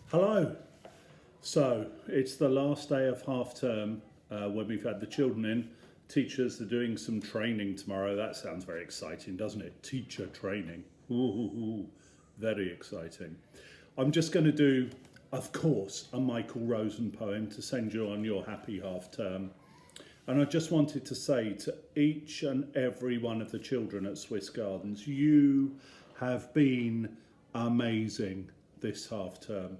Hello. So it's the last day of half term when we've had the children in. Teachers are doing some training tomorrow. That sounds very exciting, doesn't it? Teacher training. Ooh, very exciting. I'm just going to do, of course, a Michael Rosen poem to send you on your happy half term. And I just wanted to say to each and every one of the children at Swiss Gardens, you have been amazing this half term.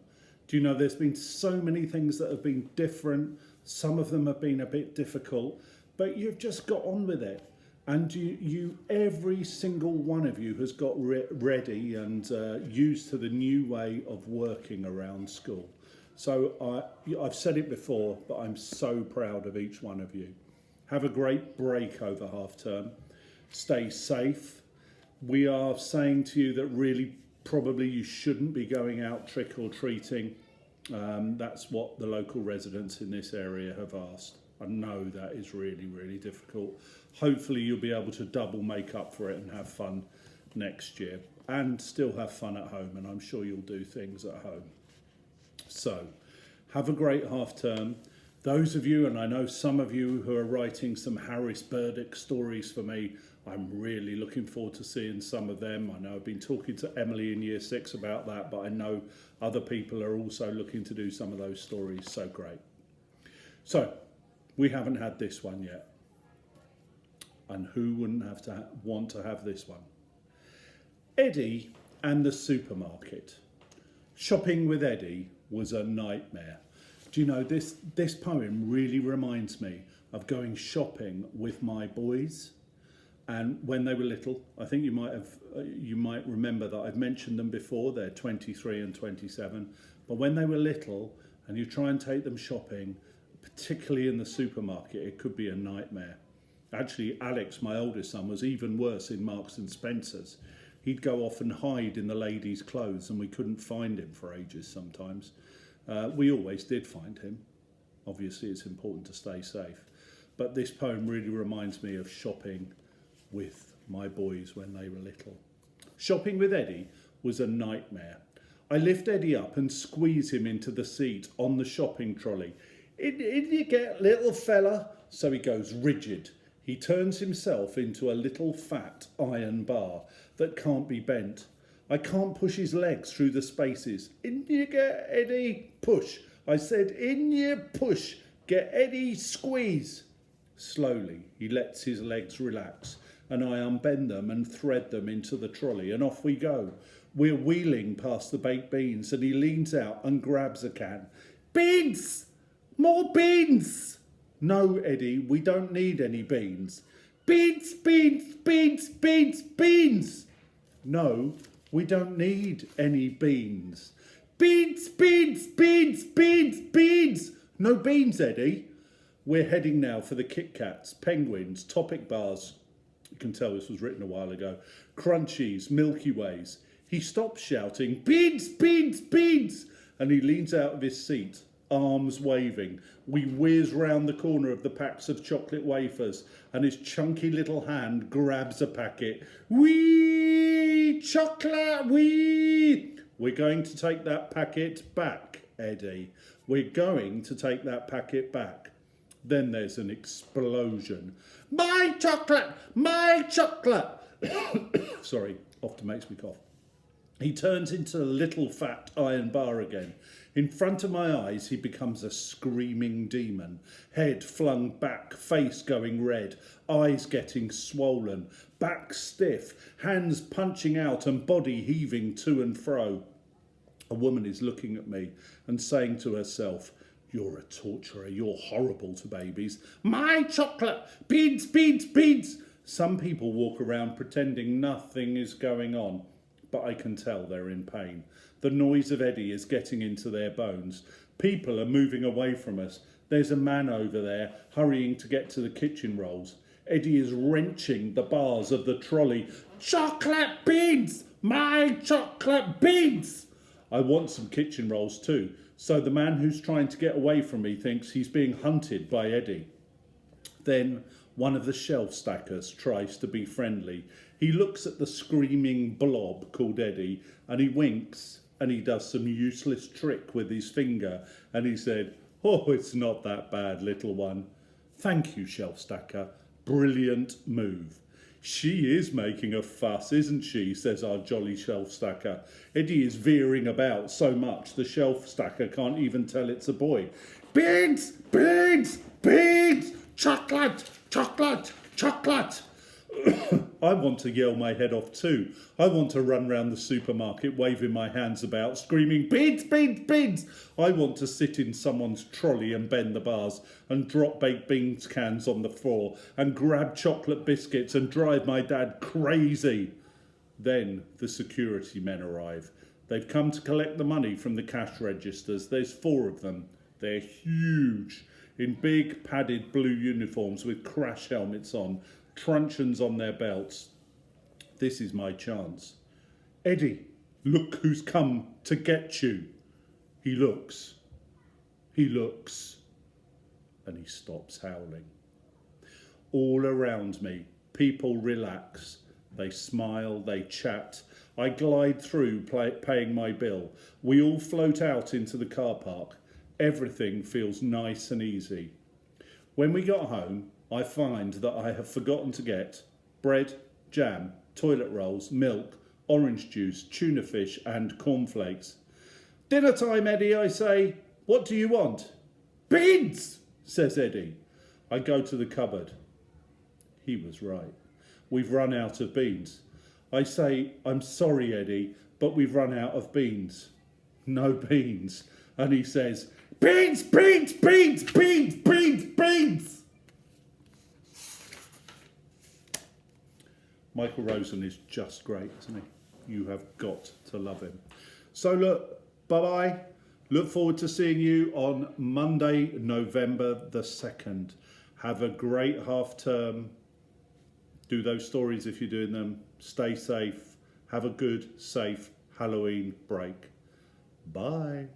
Do you know there's been so many things that have been different? Some of them have been a bit difficult, but you've just got on with it. And you every single one of you has got ready and used to the new way of working around school. So I've said it before, but I'm so proud of each one of you. Have a great break over half term. Stay safe. We are saying to you that really probably you shouldn't be going out trick or treating. That's what the local residents in this area have asked. I know that is really, really difficult. Hopefully you'll be able to double make up for it and have fun next year and still have fun at home, and I'm sure you'll do things at home. So have a great half term. Those of you, and I know some of you who are writing some Harris Burdick stories for me, I'm really looking forward to seeing some of them. I know I've been talking to Emily in Year 6 about that, but I know other people are also looking to do some of those stories. So great. So we haven't had this one yet. And who wouldn't want to have this one? Eddie and the supermarket. Shopping with Eddie was a nightmare. Do you know, this poem really reminds me of going shopping with my boys. And when they were little, I think you might remember that I've mentioned them before. They're 23 and 27. But when they were little and you try and take them shopping, particularly in the supermarket, it could be a nightmare. Actually, Alex, my oldest son, was even worse in Marks and Spencer's. He'd go off and hide in the ladies' clothes and we couldn't find him for ages sometimes. We always did find him. Obviously, it's important to stay safe. But this poem really reminds me of shopping with my boys when they were little. Shopping with Eddie was a nightmare. I lift Eddie up and squeeze him into the seat on the shopping trolley. In you get, little fella? So he goes rigid. He turns himself into a little fat iron bar that can't be bent. I can't push his legs through the spaces. In you get, Eddie, push. I said, in you push. Get Eddie, squeeze. Slowly, he lets his legs relax, and I unbend them and thread them into the trolley, and off we go. We're wheeling past the baked beans, and he leans out and grabs a can. Beans! More beans! No, Eddie, we don't need any beans. Beans, beans, beans, beans, beans! No, we don't need any beans. Beans, beans, beans, beans, beans! No beans, Eddie. We're heading now for the Kit Kats, Penguins, Topic Bars. You can tell this was written a while ago. Crunchies, Milky Ways. He stops shouting, beans, beans, beans! And he leans out of his seat, arms waving. We whiz round the corner of the packs of chocolate wafers, and his chunky little hand grabs a packet. Wee! Chocolate! Wee! We're going to take that packet back, Eddie. We're going to take that packet back. Then there's an explosion. My chocolate! My chocolate! Sorry, often makes me cough. He turns into a little fat iron bar again. In front of my eyes, he becomes a screaming demon. Head flung back, face going red, eyes getting swollen, back stiff, hands punching out and body heaving to and fro. A woman is looking at me and saying to herself, you're a torturer, you're horrible to babies. My chocolate! Beans, beans, beans! Some people walk around pretending nothing is going on, but I can tell they're in pain. The noise of Eddie is getting into their bones. People are moving away from us. There's a man over there hurrying to get to the kitchen rolls. Eddie is wrenching the bars of the trolley. Chocolate beans! My chocolate beans! I want some kitchen rolls too. So the man who's trying to get away from me thinks he's being hunted by Eddie. Then one of the shelf stackers tries to be friendly. He looks at the screaming blob called Eddie and he winks. and he does some useless trick with his finger, and he said, "Oh, it's not that bad, little one." "Thank you, shelf stacker. Brilliant move." "She is making a fuss, isn't she?" says our jolly shelf stacker. Eddie is veering about so much the shelf stacker can't even tell it's a boy. "Beans! Beans! Beans! Chocolate! Chocolate! Chocolate!" I want to yell my head off too. I want to run round the supermarket waving my hands about, screaming, "Beans, beans, beans!" I want to sit in someone's trolley and bend the bars and drop baked beans cans on the floor and grab chocolate biscuits and drive my dad crazy. Then the security men arrive. They've come to collect the money from the cash registers. There's 4 of them. They're huge, in big padded blue uniforms with crash helmets on, truncheons on their belts. This is my chance. "Eddie, look who's come to get you." He looks, and he stops howling. All around me, people relax. They smile, they chat. I glide through paying my bill. We all float out into the car park. Everything feels nice and easy. When we got home, I find that I have forgotten to get bread, jam, toilet rolls, milk, orange juice, tuna fish and cornflakes. "Dinner time, Eddie," I say. "What do you want?" "Beans," says Eddie. I go to the cupboard. He was right. We've run out of beans. I say, "I'm sorry, Eddie, but we've run out of beans." No beans. And he says, "Beans, beans, beans, beans, beans, beans." Michael Rosen is just great, isn't he? You have got to love him. So look, bye-bye. Look forward to seeing you on Monday, November the 2nd. Have a great half term. Do those stories if you're doing them. Stay safe. Have a good, safe Halloween break. Bye.